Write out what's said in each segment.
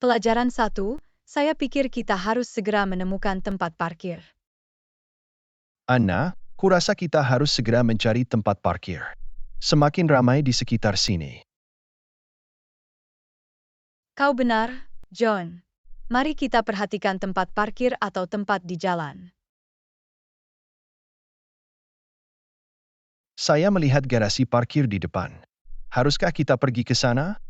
Pelajaran 1, saya pikir kita harus segera menemukan tempat parkir. Anna, kurasa kita harus segera mencari tempat parkir. Semakin ramai di sekitar sini. Kau benar, John. Mari kita perhatikan tempat parkir atau tempat di jalan. Saya melihat garasi parkir di depan. Haruskah kita pergi ke sana?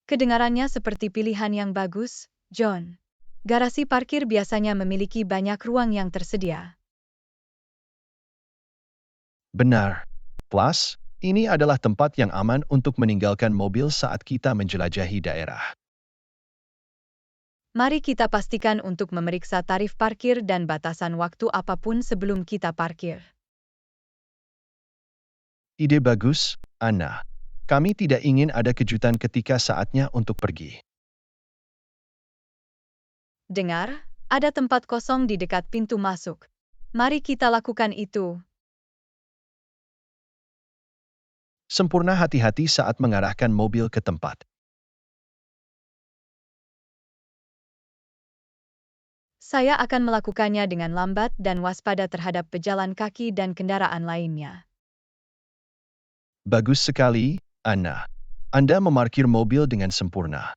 Kedengarannya seperti pilihan yang bagus, John. Garasi parkir biasanya memiliki banyak ruang yang tersedia. Benar. Plus, ini adalah tempat yang aman untuk meninggalkan mobil saat kita menjelajahi daerah. Mari kita pastikan untuk memeriksa tarif parkir dan batasan waktu apapun sebelum kita parkir. Ide bagus, Anna. Kami tidak ingin ada kejutan ketika saatnya untuk pergi. Dengar, ada tempat kosong di dekat pintu masuk. Mari kita lakukan itu. Sempurna hati-hati saat mengarahkan mobil ke tempat. Saya akan melakukannya dengan lambat dan waspada terhadap pejalan kaki dan kendaraan lainnya. Bagus sekali, Anna. Anda memarkir mobil dengan sempurna.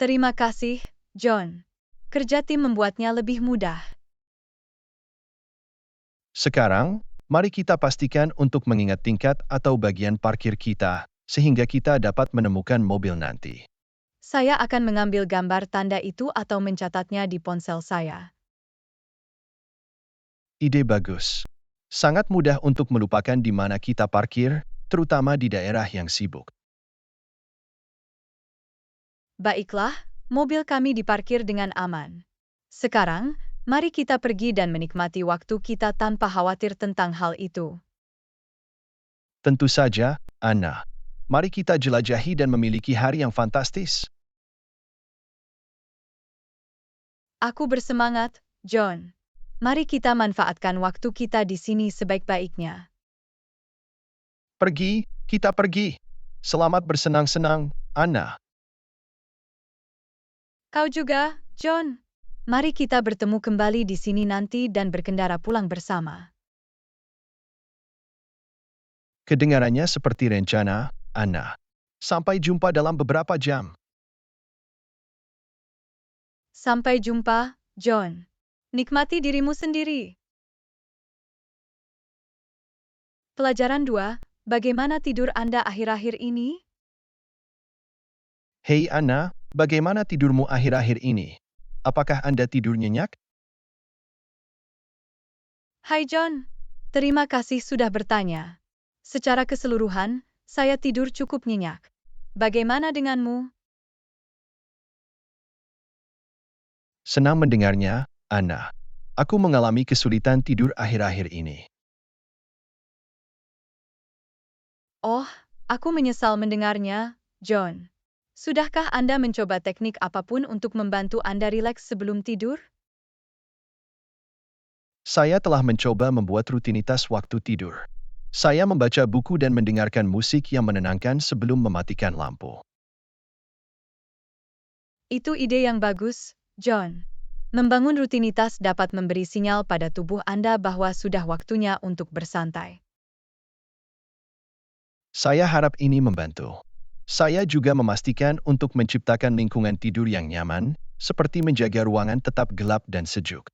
Terima kasih, John. Kerja tim membuatnya lebih mudah. Sekarang, mari kita pastikan untuk mengingat tingkat atau bagian parkir kita, sehingga kita dapat menemukan mobil nanti. Saya akan mengambil gambar tanda itu atau mencatatnya di ponsel saya. Ide bagus. Sangat mudah untuk melupakan di mana kita parkir, terutama di daerah yang sibuk. Baiklah, mobil kami diparkir dengan aman. Sekarang, mari kita pergi dan menikmati waktu kita tanpa khawatir tentang hal itu. Tentu saja, Anna. Mari kita jelajahi dan memiliki hari yang fantastis. Aku bersemangat, John. Mari kita manfaatkan waktu kita di sini sebaik-baiknya. Pergi, kita pergi. Selamat bersenang-senang, Anna. Kau juga, John. Mari kita bertemu kembali di sini nanti dan berkendara pulang bersama. Kedengarannya seperti rencana, Anna. Sampai jumpa dalam beberapa jam. Sampai jumpa, John. Nikmati dirimu sendiri. Pelajaran 2, bagaimana tidur Anda akhir-akhir ini? Hei Anna, bagaimana tidurmu akhir-akhir ini? Apakah Anda tidur nyenyak? Hai John, terima kasih sudah bertanya. Secara keseluruhan, saya tidur cukup nyenyak. Bagaimana denganmu? Senang mendengarnya, Anna. Aku mengalami kesulitan tidur akhir-akhir ini. Oh, aku menyesal mendengarnya, John. Sudahkah Anda mencoba teknik apapun untuk membantu Anda rileks sebelum tidur? Saya telah mencoba membuat rutinitas waktu tidur. Saya membaca buku dan mendengarkan musik yang menenangkan sebelum mematikan lampu. Itu ide yang bagus, John. Membangun rutinitas dapat memberi sinyal pada tubuh Anda bahwa sudah waktunya untuk bersantai. Saya harap ini membantu. Saya juga memastikan untuk menciptakan lingkungan tidur yang nyaman, seperti menjaga ruangan tetap gelap dan sejuk.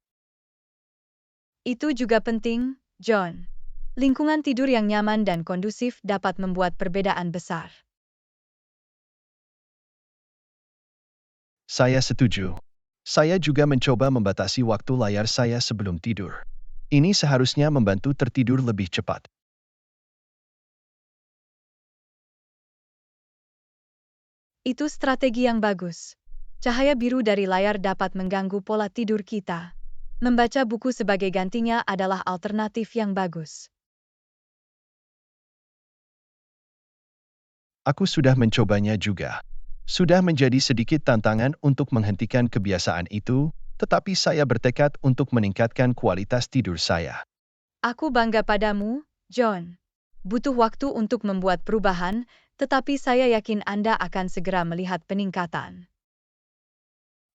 Itu juga penting, John. Lingkungan tidur yang nyaman dan kondusif dapat membuat perbedaan besar. Saya setuju. Saya juga mencoba membatasi waktu layar saya sebelum tidur. Ini seharusnya membantu tertidur lebih cepat. Itu strategi yang bagus. Cahaya biru dari layar dapat mengganggu pola tidur kita. Membaca buku sebagai gantinya adalah alternatif yang bagus. Aku sudah mencobanya juga. Sudah menjadi sedikit tantangan untuk menghentikan kebiasaan itu, tetapi saya bertekad untuk meningkatkan kualitas tidur saya. Aku bangga padamu, John. Butuh waktu untuk membuat perubahan, tetapi saya yakin Anda akan segera melihat peningkatan.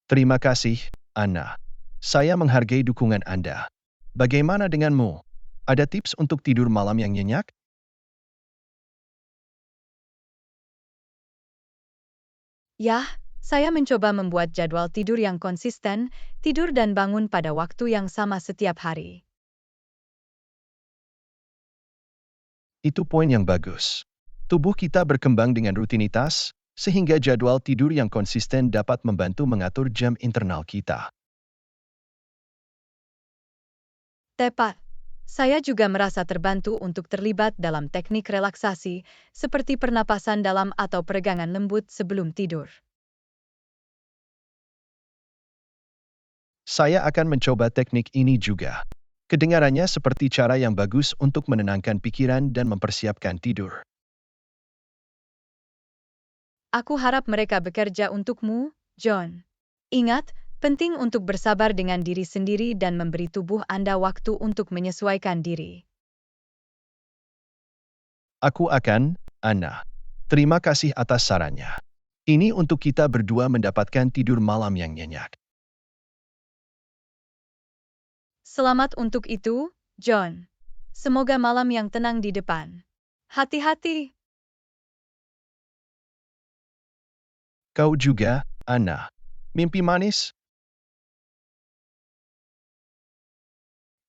Terima kasih, Anna. Saya menghargai dukungan Anda. Bagaimana denganmu? Ada tips untuk tidur malam yang nyenyak? Yah, saya mencoba membuat jadwal tidur yang konsisten, tidur dan bangun pada waktu yang sama setiap hari. Itu poin yang bagus. Tubuh kita berkembang dengan rutinitas, sehingga jadwal tidur yang konsisten dapat membantu mengatur jam internal kita. Tepat. Saya juga merasa terbantu untuk terlibat dalam teknik relaksasi, seperti pernapasan dalam atau peregangan lembut sebelum tidur. Saya akan mencoba teknik ini juga. Kedengarannya seperti cara yang bagus untuk menenangkan pikiran dan mempersiapkan tidur. Aku harap mereka bekerja untukmu, John. Ingat, penting untuk bersabar dengan diri sendiri dan memberi tubuh Anda waktu untuk menyesuaikan diri. Aku akan, Anna. Terima kasih atas sarannya. Ini untuk kita berdua mendapatkan tidur malam yang nyenyak. Selamat untuk itu, John. Semoga malam yang tenang di depan. Hati-hati. Kau juga, Anna. Mimpi manis?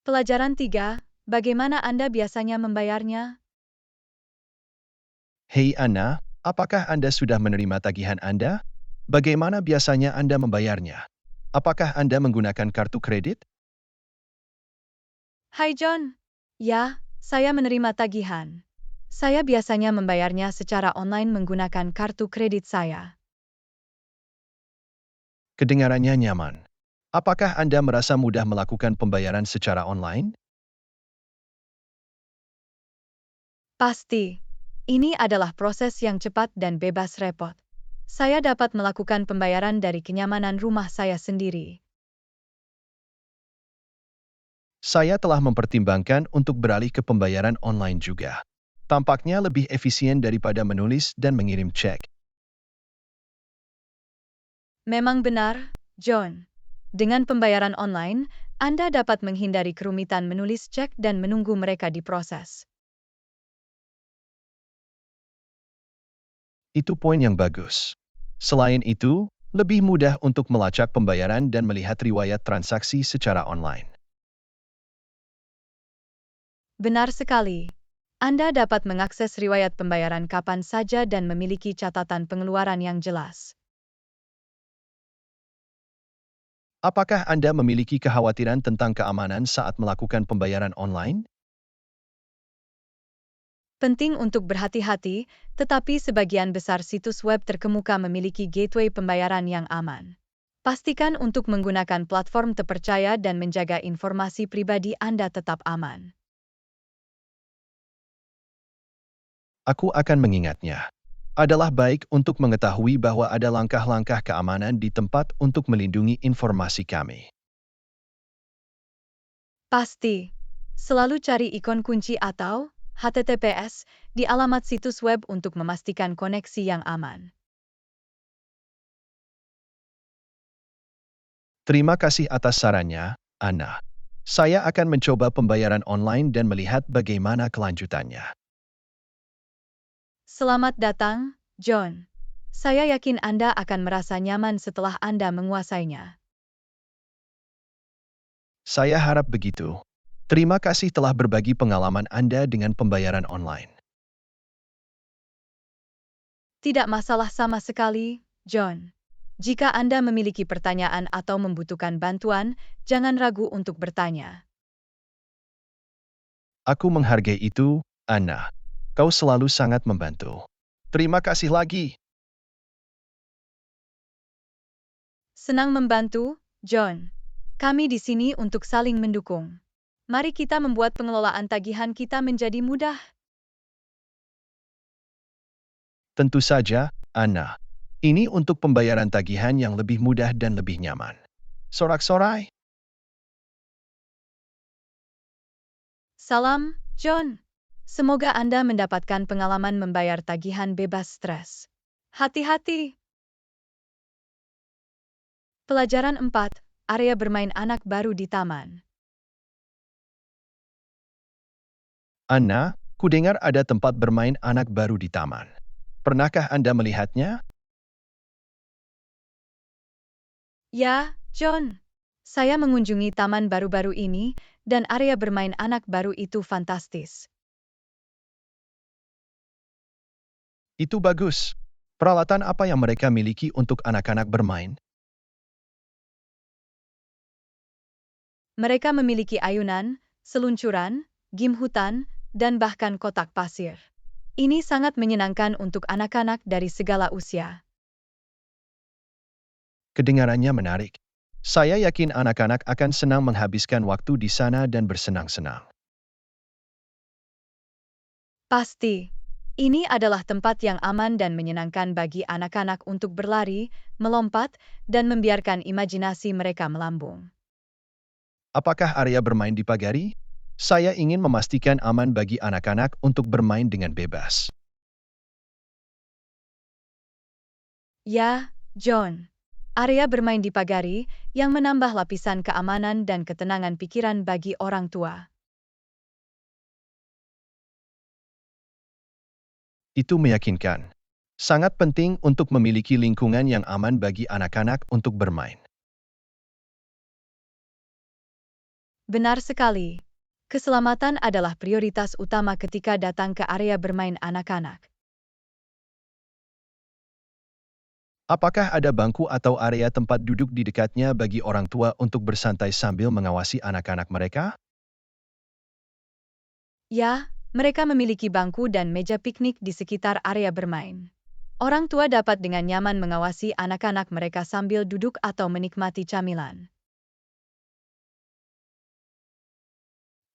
Pelajaran 3, bagaimana Anda biasanya membayarnya? Hei Anna, apakah Anda sudah menerima tagihan Anda? Bagaimana biasanya Anda membayarnya? Apakah Anda menggunakan kartu kredit? Hai John. Ya, saya menerima tagihan. Saya biasanya membayarnya secara online menggunakan kartu kredit saya. Kedengarannya nyaman. Apakah Anda merasa mudah melakukan pembayaran secara online? Pasti. Ini adalah proses yang cepat dan bebas repot. Saya dapat melakukan pembayaran dari kenyamanan rumah saya sendiri. Saya telah mempertimbangkan untuk beralih ke pembayaran online juga. Tampaknya lebih efisien daripada menulis dan mengirim cek. Memang benar, John. Dengan pembayaran online, Anda dapat menghindari kerumitan menulis cek dan menunggu mereka diproses. Itu poin yang bagus. Selain itu, lebih mudah untuk melacak pembayaran dan melihat riwayat transaksi secara online. Benar sekali. Anda dapat mengakses riwayat pembayaran kapan saja dan memiliki catatan pengeluaran yang jelas. Apakah Anda memiliki kekhawatiran tentang keamanan saat melakukan pembayaran online? Penting untuk berhati-hati, tetapi sebagian besar situs web terkemuka memiliki gateway pembayaran yang aman. Pastikan untuk menggunakan platform terpercaya dan menjaga informasi pribadi Anda tetap aman. Aku akan mengingatnya. Adalah baik untuk mengetahui bahwa ada langkah-langkah keamanan di tempat untuk melindungi informasi kami. Pasti. Selalu cari ikon kunci atau HTTPS di alamat situs web untuk memastikan koneksi yang aman. Terima kasih atas sarannya, Anna. Saya akan mencoba pembayaran online dan melihat bagaimana kelanjutannya. Selamat datang, John. Saya yakin Anda akan merasa nyaman setelah Anda menguasainya. Saya harap begitu. Terima kasih telah berbagi pengalaman Anda dengan pembayaran online. Tidak masalah sama sekali, John. Jika Anda memiliki pertanyaan atau membutuhkan bantuan, jangan ragu untuk bertanya. Aku menghargai itu, Anna. Kau selalu sangat membantu. Terima kasih lagi. Senang membantu, John. Kami di sini untuk saling mendukung. Mari kita membuat pengelolaan tagihan kita menjadi mudah. Tentu saja, Anna. Ini untuk pembayaran tagihan yang lebih mudah dan lebih nyaman. Sorak-sorai. Salam, John. Semoga Anda mendapatkan pengalaman membayar tagihan bebas stres. Hati-hati! Pelajaran 4. Area bermain anak baru di taman. Anna, kudengar ada tempat bermain anak baru di taman. Pernahkah Anda melihatnya? Ya, John. Saya mengunjungi taman baru-baru ini, dan area bermain anak baru itu fantastis. Itu bagus. Peralatan apa yang mereka miliki untuk anak-anak bermain? Mereka memiliki ayunan, seluncuran, game hutan, dan bahkan kotak pasir. Ini sangat menyenangkan untuk anak-anak dari segala usia. Kedengarannya menarik. Saya yakin anak-anak akan senang menghabiskan waktu di sana dan bersenang-senang. Pasti. Ini adalah tempat yang aman dan menyenangkan bagi anak-anak untuk berlari, melompat, dan membiarkan imajinasi mereka melambung. Apakah area bermain dipagari? Saya ingin memastikan aman bagi anak-anak untuk bermain dengan bebas. Ya, John. Area bermain dipagari yang menambah lapisan keamanan dan ketenangan pikiran bagi orang tua. Itu meyakinkan. Sangat penting untuk memiliki lingkungan yang aman bagi anak-anak untuk bermain. Benar sekali. Keselamatan adalah prioritas utama ketika datang ke area bermain anak-anak. Apakah ada bangku atau area tempat duduk di dekatnya bagi orang tua untuk bersantai sambil mengawasi anak-anak mereka? Ya, mereka memiliki bangku dan meja piknik di sekitar area bermain. Orang tua dapat dengan nyaman mengawasi anak-anak mereka sambil duduk atau menikmati camilan.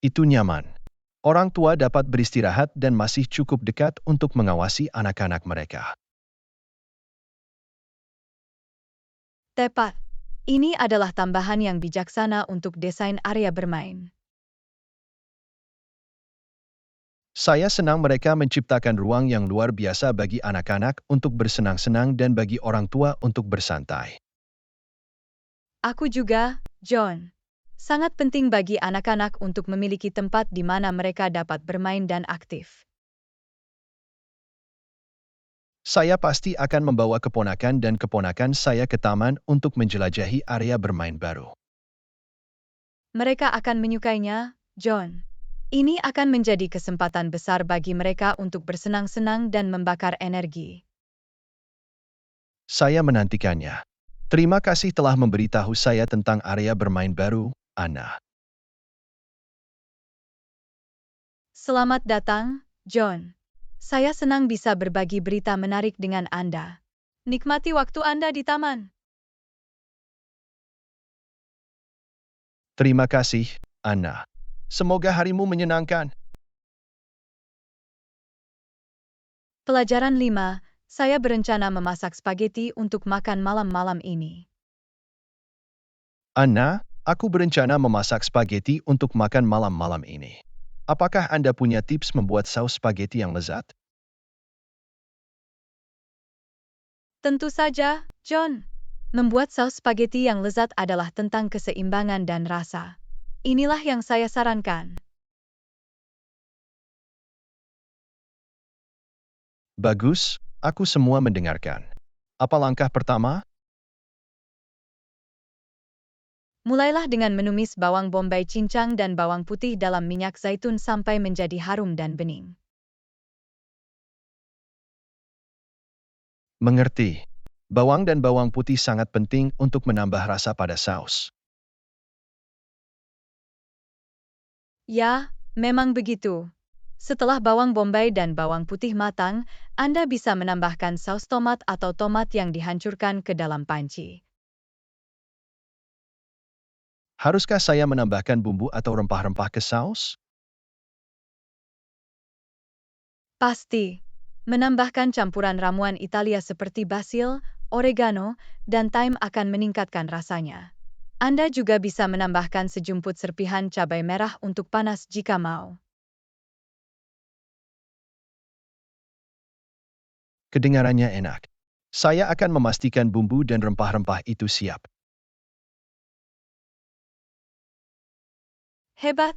Itu nyaman. Orang tua dapat beristirahat dan masih cukup dekat untuk mengawasi anak-anak mereka. Tepat. Ini adalah tambahan yang bijaksana untuk desain area bermain. Saya senang mereka menciptakan ruang yang luar biasa bagi anak-anak untuk bersenang-senang dan bagi orang tua untuk bersantai. Aku juga, John. Sangat penting bagi anak-anak untuk memiliki tempat di mana mereka dapat bermain dan aktif. Saya pasti akan membawa keponakan dan keponakan saya ke taman untuk menjelajahi area bermain baru. Mereka akan menyukainya, John. Ini akan menjadi kesempatan besar bagi mereka untuk bersenang-senang dan membakar energi. Saya menantikannya. Terima kasih telah memberitahu saya tentang area bermain baru, Anna. Selamat datang, John. Saya senang bisa berbagi berita menarik dengan Anda. Nikmati waktu Anda di taman. Terima kasih, Anna. Semoga harimu menyenangkan. Pelajaran 5. Saya berencana memasak spaghetti untuk makan malam-malam ini. Anna, aku berencana memasak spaghetti untuk makan malam-malam ini. Apakah Anda punya tips membuat saus spaghetti yang lezat? Tentu saja, John. Membuat saus spaghetti yang lezat adalah tentang keseimbangan dan rasa. Inilah yang saya sarankan. Bagus, aku semua mendengarkan. Apa langkah pertama? Mulailah dengan menumis bawang bombay cincang dan bawang putih dalam minyak zaitun sampai menjadi harum dan bening. Mengerti. Bawang dan bawang putih sangat penting untuk menambah rasa pada saus. Ya, memang begitu. Setelah bawang bombay dan bawang putih matang, Anda bisa menambahkan saus tomat atau tomat yang dihancurkan ke dalam panci. Haruskah saya menambahkan bumbu atau rempah-rempah ke saus? Pasti. Menambahkan campuran ramuan Italia seperti basil, oregano, dan thyme akan meningkatkan rasanya. Anda juga bisa menambahkan sejumput serpihan cabai merah untuk panas jika mau. Kedengarannya enak. Saya akan memastikan bumbu dan rempah-rempah itu siap. Hebat!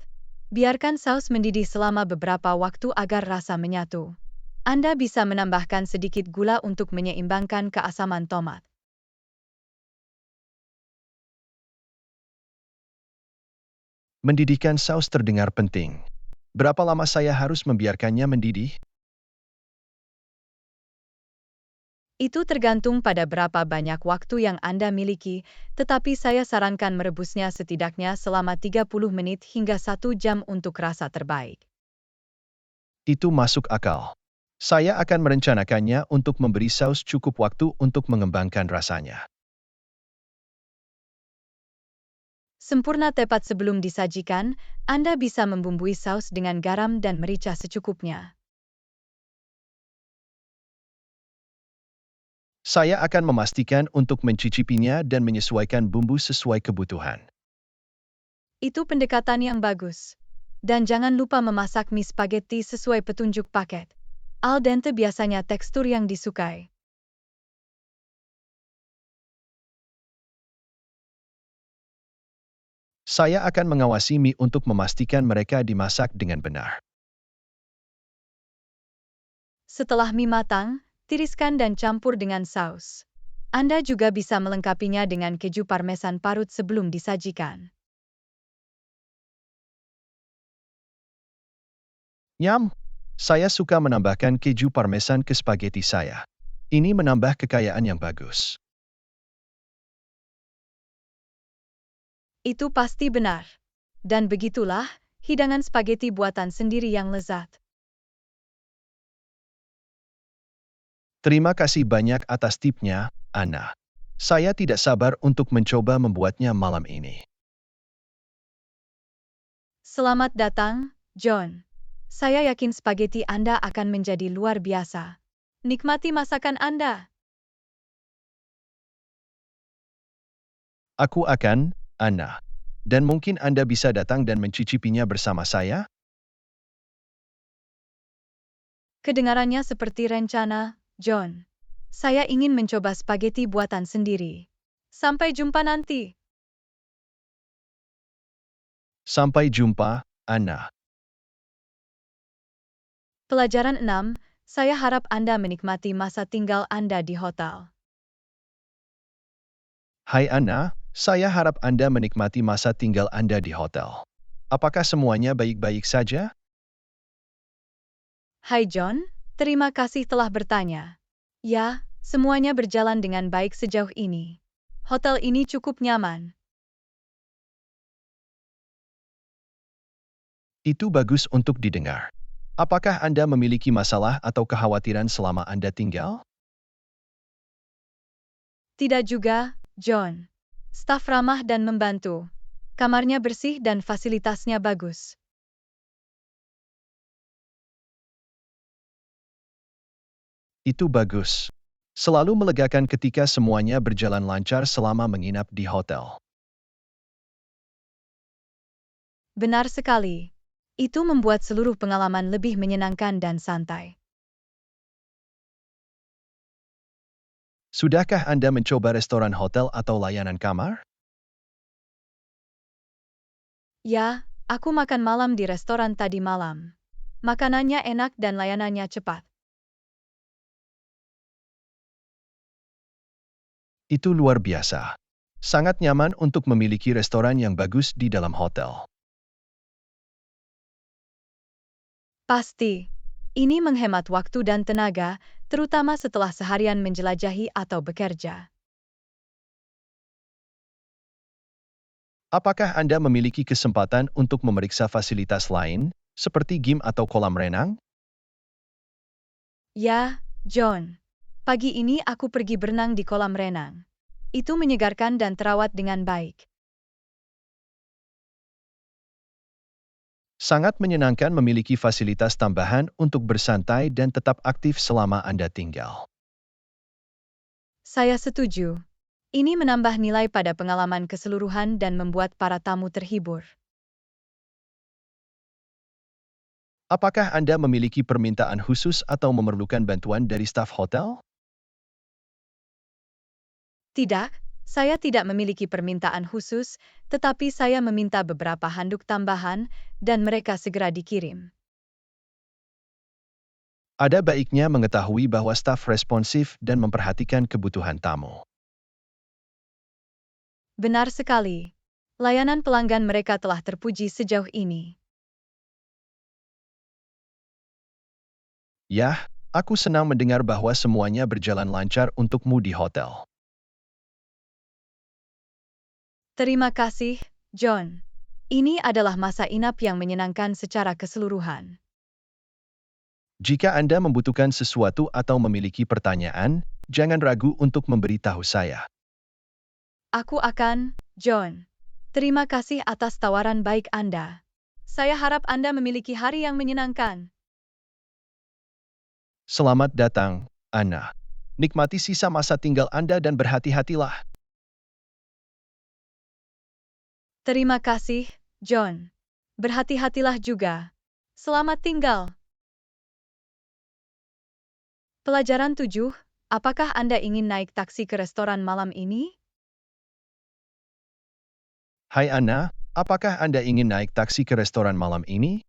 Biarkan saus mendidih selama beberapa waktu agar rasa menyatu. Anda bisa menambahkan sedikit gula untuk menyeimbangkan keasaman tomat. Mendidihkan saus terdengar penting. Berapa lama saya harus membiarkannya mendidih? Itu tergantung pada berapa banyak waktu yang Anda miliki, tetapi saya sarankan merebusnya setidaknya selama 30 menit hingga 1 jam untuk rasa terbaik. Itu masuk akal. Saya akan merencanakannya untuk memberi saus cukup waktu untuk mengembangkan rasanya. Sempurna tepat sebelum disajikan, Anda bisa membumbui saus dengan garam dan merica secukupnya. Saya akan memastikan untuk mencicipinya dan menyesuaikan bumbu sesuai kebutuhan. Itu pendekatan yang bagus. Dan jangan lupa memasak mie spaghetti sesuai petunjuk paket. Al dente biasanya tekstur yang disukai. Saya akan mengawasi mie untuk memastikan mereka dimasak dengan benar. Setelah mie matang, tiriskan dan campur dengan saus. Anda juga bisa melengkapinya dengan keju parmesan parut sebelum disajikan. Nyam! Saya suka menambahkan keju parmesan ke spaghetti saya. Ini menambah kekayaan yang bagus. Itu pasti benar. Dan begitulah, hidangan spaghetti buatan sendiri yang lezat. Terima kasih banyak atas tipnya, Anna. Saya tidak sabar untuk mencoba membuatnya malam ini. Selamat datang, John. Saya yakin spaghetti Anda akan menjadi luar biasa. Nikmati masakan Anda. Aku akan, Anna. Dan mungkin Anda bisa datang dan mencicipinya bersama saya? Kedengarannya seperti rencana, John. Saya ingin mencoba spaghetti buatan sendiri. Sampai jumpa nanti. Sampai jumpa, Anna. Pelajaran 6, saya harap Anda menikmati masa tinggal Anda di hotel. Hai Anna, saya harap Anda menikmati masa tinggal Anda di hotel. Apakah semuanya baik-baik saja? Hai John, terima kasih telah bertanya. Ya, semuanya berjalan dengan baik sejauh ini. Hotel ini cukup nyaman. Itu bagus untuk didengar. Apakah Anda memiliki masalah atau kekhawatiran selama Anda tinggal? Tidak juga, John. Staf ramah dan membantu. Kamarnya bersih dan fasilitasnya bagus. Itu bagus. Selalu melegakan ketika semuanya berjalan lancar selama menginap di hotel. Benar sekali. Itu membuat seluruh pengalaman lebih menyenangkan dan santai. Sudahkah Anda mencoba restoran hotel atau layanan kamar? Ya, aku makan malam di restoran tadi malam. Makanannya enak dan layanannya cepat. Itu luar biasa. Sangat nyaman untuk memiliki restoran yang bagus di dalam hotel. Pasti. Ini menghemat waktu dan tenaga, terutama setelah seharian menjelajahi atau bekerja. Apakah Anda memiliki kesempatan untuk memeriksa fasilitas lain, seperti gym atau kolam renang? Ya, John. Pagi ini aku pergi berenang di kolam renang. Itu menyegarkan dan terawat dengan baik. Sangat menyenangkan memiliki fasilitas tambahan untuk bersantai dan tetap aktif selama Anda tinggal. Saya setuju. Ini menambah nilai pada pengalaman keseluruhan dan membuat para tamu terhibur. Apakah Anda memiliki permintaan khusus atau memerlukan bantuan dari staf hotel? Tidak, saya tidak memiliki permintaan khusus, tetapi saya meminta beberapa handuk tambahan dan mereka segera dikirim. Ada baiknya mengetahui bahwa staf responsif dan memperhatikan kebutuhan tamu. Benar sekali. Layanan pelanggan mereka telah terpuji sejauh ini. Yah, aku senang mendengar bahwa semuanya berjalan lancar untukmu di hotel. Terima kasih, John. Ini adalah masa inap yang menyenangkan secara keseluruhan. Jika Anda membutuhkan sesuatu atau memiliki pertanyaan, jangan ragu untuk memberitahu saya. Aku akan, John. Terima kasih atas tawaran baik Anda. Saya harap Anda memiliki hari yang menyenangkan. Selamat datang, Anna. Nikmati sisa masa tinggal Anda dan berhati-hatilah. Terima kasih, John. Berhati-hatilah juga. Selamat tinggal. Pelajaran 7, apakah Anda ingin naik taksi ke restoran malam ini? Hai Anna, apakah Anda ingin naik taksi ke restoran malam ini?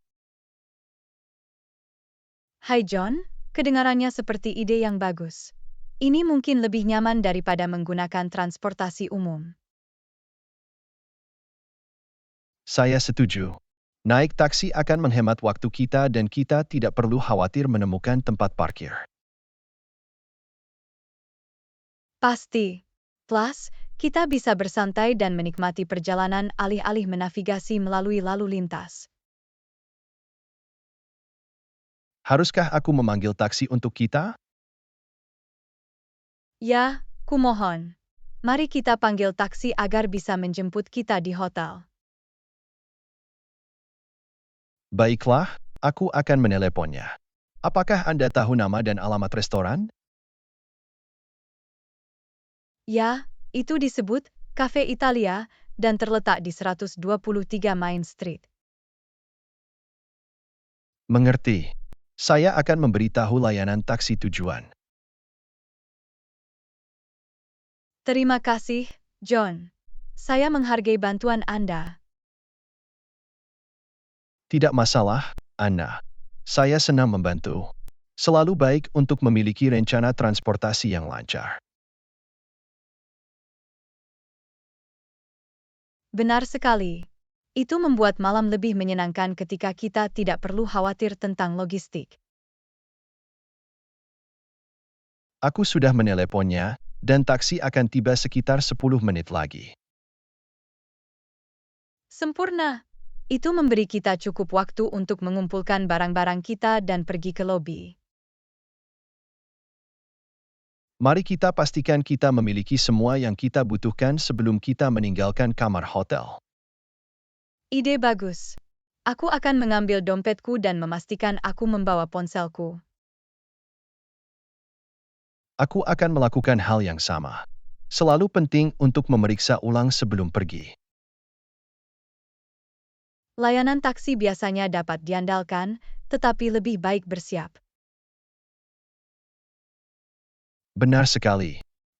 Hai John, kedengarannya seperti ide yang bagus. Ini mungkin lebih nyaman daripada menggunakan transportasi umum. Saya setuju. Naik taksi akan menghemat waktu kita dan kita tidak perlu khawatir menemukan tempat parkir. Pasti. Plus, kita bisa bersantai dan menikmati perjalanan alih-alih menavigasi melalui lalu lintas. Haruskah aku memanggil taksi untuk kita? Ya, kumohon. Mari kita panggil taksi agar bisa menjemput kita di hotel. Baiklah, aku akan meneleponnya. Apakah Anda tahu nama dan alamat restoran? Ya, itu disebut Cafe Italia dan terletak di 123 Main Street. Mengerti. Saya akan memberitahu layanan taksi tujuan. Terima kasih, John. Saya menghargai bantuan Anda. Tidak masalah, Anna. Saya senang membantu. Selalu baik untuk memiliki rencana transportasi yang lancar. Benar sekali. Itu membuat malam lebih menyenangkan ketika kita tidak perlu khawatir tentang logistik. Aku sudah meneleponnya, dan taksi akan tiba sekitar 10 menit lagi. Sempurna. Itu memberi kita cukup waktu untuk mengumpulkan barang-barang kita dan pergi ke lobi. Mari kita pastikan kita memiliki semua yang kita butuhkan sebelum kita meninggalkan kamar hotel. Ide bagus. Aku akan mengambil dompetku dan memastikan aku membawa ponselku. Aku akan melakukan hal yang sama. Selalu penting untuk memeriksa ulang sebelum pergi. Layanan taksi biasanya dapat diandalkan, tetapi lebih baik bersiap. Benar sekali.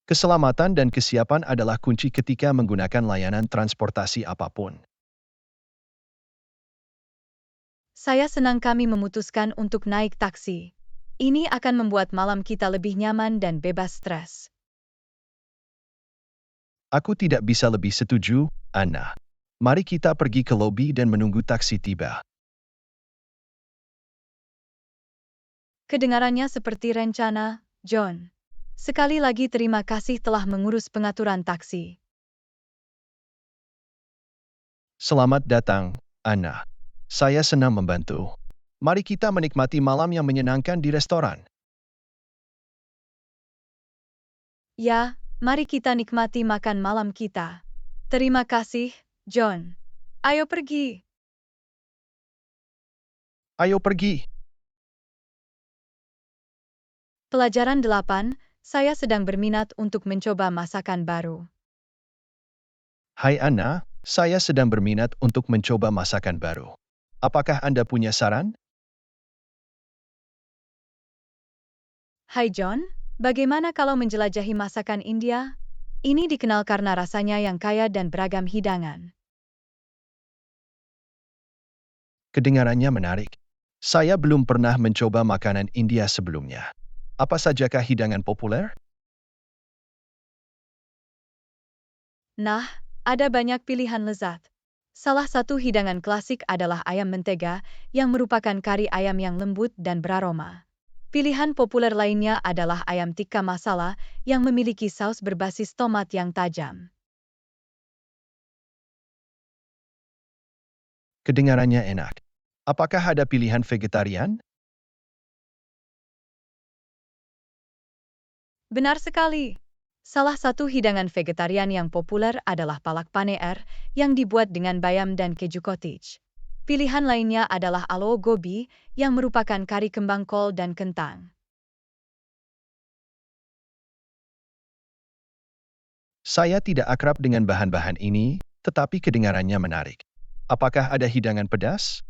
Keselamatan dan kesiapan adalah kunci ketika menggunakan layanan transportasi apapun. Saya senang kami memutuskan untuk naik taksi. Ini akan membuat malam kita lebih nyaman dan bebas stres. Aku tidak bisa lebih setuju, Anna. Mari kita pergi ke lobi dan menunggu taksi tiba. Kedengarannya seperti rencana, John. Sekali lagi terima kasih telah mengurus pengaturan taksi. Selamat datang, Anna. Saya senang membantu. Mari kita menikmati malam yang menyenangkan di restoran. Ya, mari kita nikmati makan malam kita. Terima kasih, John. Ayo pergi. Ayo pergi. Pelajaran 8, saya sedang berminat untuk mencoba masakan baru. Hai Anna, saya sedang berminat untuk mencoba masakan baru. Apakah Anda punya saran? Hai John, bagaimana kalau menjelajahi masakan India? Ini dikenal karena rasanya yang kaya dan beragam hidangan. Kedengarannya menarik. Saya belum pernah mencoba makanan India sebelumnya. Apa sajakah hidangan populer? Nah, ada banyak pilihan lezat. Salah satu hidangan klasik adalah ayam mentega, yang merupakan kari ayam yang lembut dan beraroma. Pilihan populer lainnya adalah ayam tikka masala, yang memiliki saus berbasis tomat yang tajam. Kedengarannya enak. Apakah ada pilihan vegetarian? Benar sekali. Salah satu hidangan vegetarian yang populer adalah palak paneer, yang dibuat dengan bayam dan keju cottage. Pilihan lainnya adalah aloo gobi, yang merupakan kari kembang kol dan kentang. Saya tidak akrab dengan bahan-bahan ini, tetapi kedengarannya menarik. Apakah ada hidangan pedas?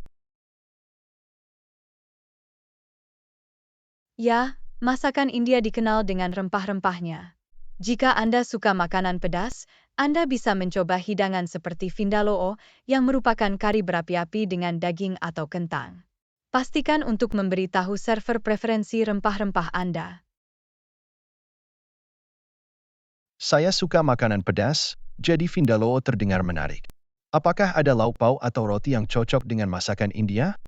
Ya, masakan India dikenal dengan rempah-rempahnya. Jika Anda suka makanan pedas, Anda bisa mencoba hidangan seperti vindaloo, yang merupakan kari berapi-api dengan daging atau kentang. Pastikan untuk memberitahu server preferensi rempah-rempah Anda. Saya suka makanan pedas, jadi vindaloo terdengar menarik. Apakah ada lauk pauk atau roti yang cocok dengan masakan India?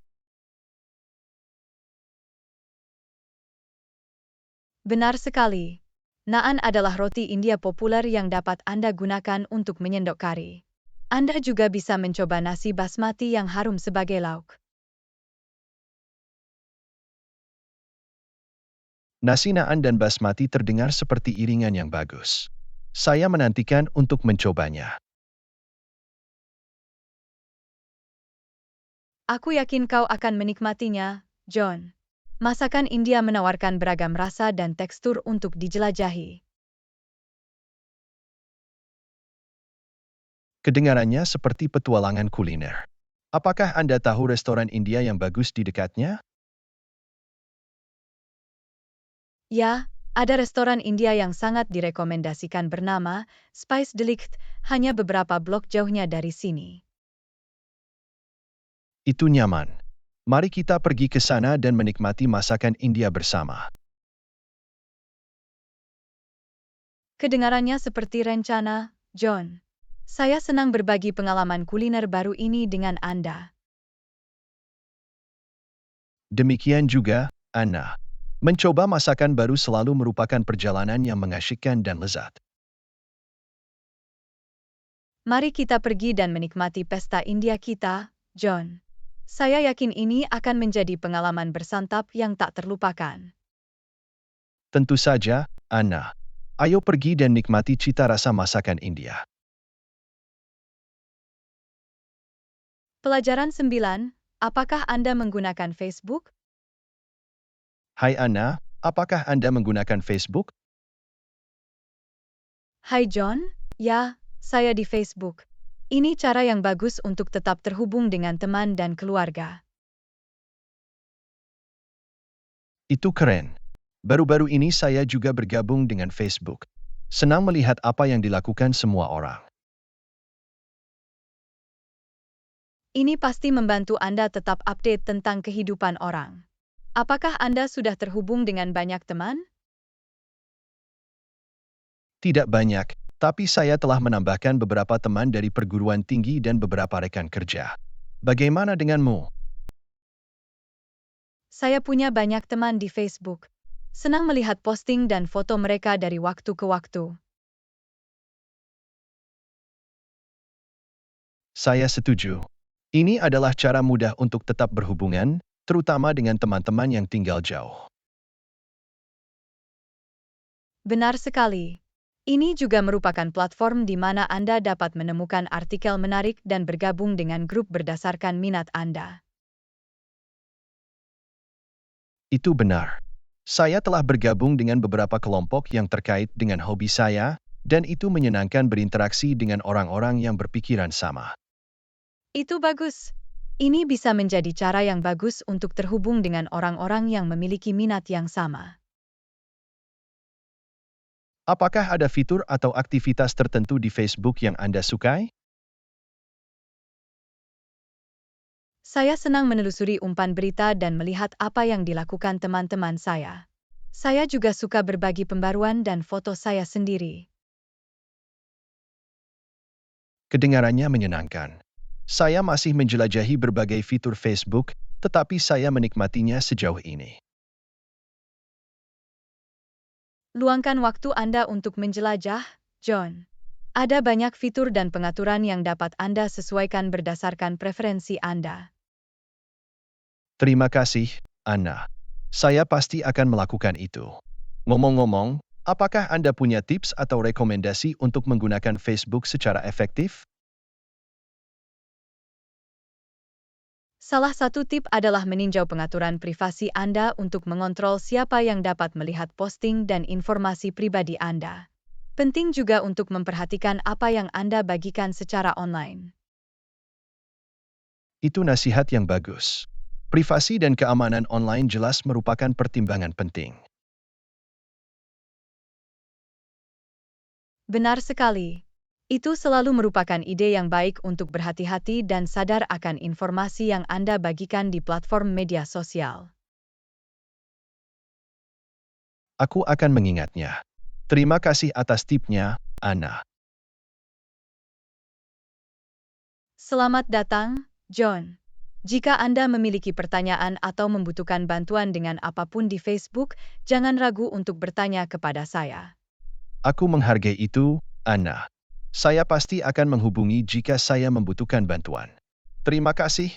Benar sekali. Naan adalah roti India populer yang dapat Anda gunakan untuk menyendok kari. Anda juga bisa mencoba nasi basmati yang harum sebagai lauk. Nasi naan dan basmati terdengar seperti iringan yang bagus. Saya menantikan untuk mencobanya. Aku yakin kau akan menikmatinya, John. Masakan India menawarkan beragam rasa dan tekstur untuk dijelajahi. Kedengarannya seperti petualangan kuliner. Apakah Anda tahu restoran India yang bagus di dekatnya? Ya, ada restoran India yang sangat direkomendasikan bernama Spice Delight, hanya beberapa blok jauhnya dari sini. Itu nyaman. Mari kita pergi ke sana dan menikmati masakan India bersama. Kedengarannya seperti rencana, John. Saya senang berbagi pengalaman kuliner baru ini dengan Anda. Demikian juga, Anna. Mencoba masakan baru selalu merupakan perjalanan yang mengasyikkan dan lezat. Mari kita pergi dan menikmati pesta India kita, John. Saya yakin ini akan menjadi pengalaman bersantap yang tak terlupakan. Tentu saja, Anna. Ayo pergi dan nikmati cita rasa masakan India. Pelajaran 9, apakah Anda menggunakan Facebook? Hai Anna, apakah Anda menggunakan Facebook? Hai John, ya, saya di Facebook. Ini cara yang bagus untuk tetap terhubung dengan teman dan keluarga. Itu keren. Baru-baru ini saya juga bergabung dengan Facebook. Senang melihat apa yang dilakukan semua orang. Ini pasti membantu Anda tetap update tentang kehidupan orang. Apakah Anda sudah terhubung dengan banyak teman? Tidak banyak, tapi saya telah menambahkan beberapa teman dari perguruan tinggi dan beberapa rekan kerja. Bagaimana denganmu? Saya punya banyak teman di Facebook. Senang melihat posting dan foto mereka dari waktu ke waktu. Saya setuju. Ini adalah cara mudah untuk tetap berhubungan, terutama dengan teman-teman yang tinggal jauh. Benar sekali. Ini juga merupakan platform di mana Anda dapat menemukan artikel menarik dan bergabung dengan grup berdasarkan minat Anda. Itu benar. Saya telah bergabung dengan beberapa kelompok yang terkait dengan hobi saya, dan itu menyenangkan berinteraksi dengan orang-orang yang berpikiran sama. Itu bagus. Ini bisa menjadi cara yang bagus untuk terhubung dengan orang-orang yang memiliki minat yang sama. Apakah ada fitur atau aktivitas tertentu di Facebook yang Anda sukai? Saya senang menelusuri umpan berita dan melihat apa yang dilakukan teman-teman saya. Saya juga suka berbagi pembaruan dan foto saya sendiri. Kedengarannya menyenangkan. Saya masih menjelajahi berbagai fitur Facebook, tetapi saya menikmatinya sejauh ini. Luangkan waktu Anda untuk menjelajah, John. Ada banyak fitur dan pengaturan yang dapat Anda sesuaikan berdasarkan preferensi Anda. Terima kasih, Anna. Saya pasti akan melakukan itu. Ngomong-ngomong, apakah Anda punya tips atau rekomendasi untuk menggunakan Facebook secara efektif? Salah satu tip adalah meninjau pengaturan privasi Anda untuk mengontrol siapa yang dapat melihat posting dan informasi pribadi Anda. Penting juga untuk memperhatikan apa yang Anda bagikan secara online. Itu nasihat yang bagus. Privasi dan keamanan online jelas merupakan pertimbangan penting. Benar sekali. Itu selalu merupakan ide yang baik untuk berhati-hati dan sadar akan informasi yang Anda bagikan di platform media sosial. Aku akan mengingatnya. Terima kasih atas tipnya, Anna. Selamat datang, John. Jika Anda memiliki pertanyaan atau membutuhkan bantuan dengan apapun di Facebook, jangan ragu untuk bertanya kepada saya. Aku menghargai itu, Anna. Saya pasti akan menghubungi jika saya membutuhkan bantuan. Terima kasih.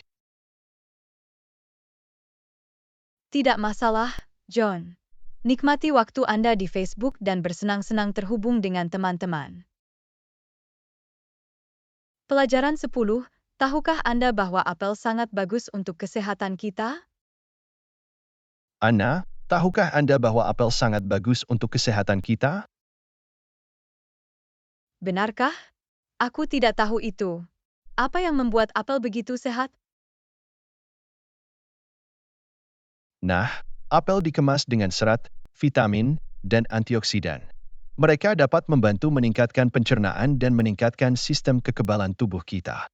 Tidak masalah, John. Nikmati waktu Anda di Facebook dan bersenang-senang terhubung dengan teman-teman. Pelajaran 10, tahukah Anda bahwa apel sangat bagus untuk kesehatan kita? Anna, tahukah Anda bahwa apel sangat bagus untuk kesehatan kita? Benarkah? Aku tidak tahu itu. Apa yang membuat apel begitu sehat? Nah, apel dikemas dengan serat, vitamin, dan antioksidan. Mereka dapat membantu meningkatkan pencernaan dan meningkatkan sistem kekebalan tubuh kita.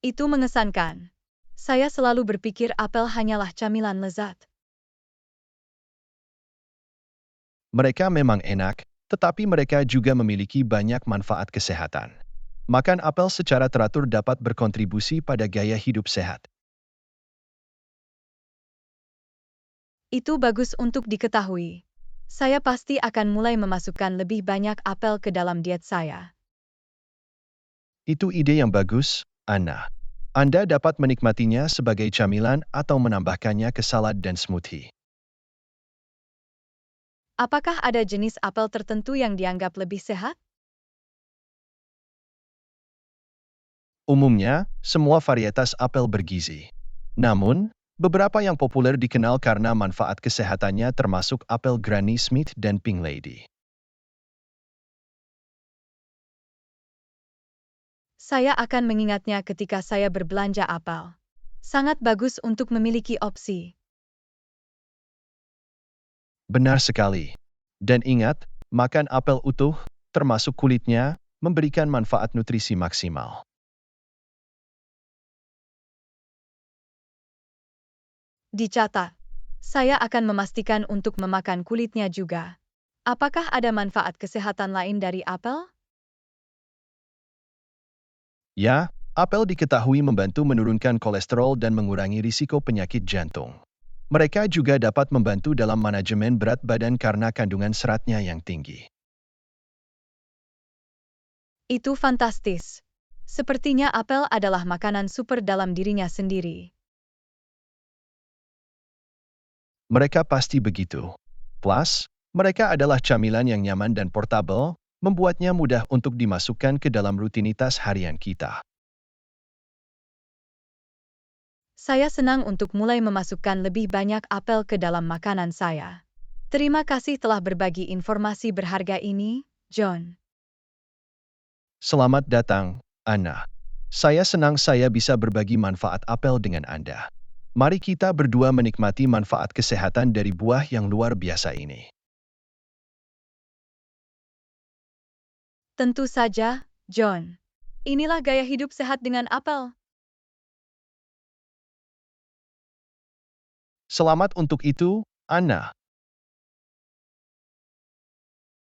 Itu mengesankan. Saya selalu berpikir apel hanyalah camilan lezat. Mereka memang enak, tetapi mereka juga memiliki banyak manfaat kesehatan. Makan apel secara teratur dapat berkontribusi pada gaya hidup sehat. Itu bagus untuk diketahui. Saya pasti akan mulai memasukkan lebih banyak apel ke dalam diet saya. Itu ide yang bagus, Anna. Anda dapat menikmatinya sebagai camilan atau menambahkannya ke salad dan smoothie. Apakah ada jenis apel tertentu yang dianggap lebih sehat? Umumnya, semua varietas apel bergizi. Namun, beberapa yang populer dikenal karena manfaat kesehatannya termasuk apel Granny Smith dan Pink Lady. Saya akan mengingatnya ketika saya berbelanja apel. Sangat bagus untuk memiliki opsi. Benar sekali. Dan ingat, makan apel utuh, termasuk kulitnya, memberikan manfaat nutrisi maksimal. Dicatat. Saya akan memastikan untuk memakan kulitnya juga. Apakah ada manfaat kesehatan lain dari apel? Ya, apel diketahui membantu menurunkan kolesterol dan mengurangi risiko penyakit jantung. Mereka juga dapat membantu dalam manajemen berat badan karena kandungan seratnya yang tinggi. Itu fantastis. Sepertinya apel adalah makanan super dalam dirinya sendiri. Mereka pasti begitu. Plus, mereka adalah camilan yang nyaman dan portable, membuatnya mudah untuk dimasukkan ke dalam rutinitas harian kita. Saya senang untuk mulai memasukkan lebih banyak apel ke dalam makanan saya. Terima kasih telah berbagi informasi berharga ini, John. Selamat datang, Anna. Saya senang saya bisa berbagi manfaat apel dengan Anda. Mari kita berdua menikmati manfaat kesehatan dari buah yang luar biasa ini. Tentu saja, John. Inilah gaya hidup sehat dengan apel. Selamat untuk itu, Anna.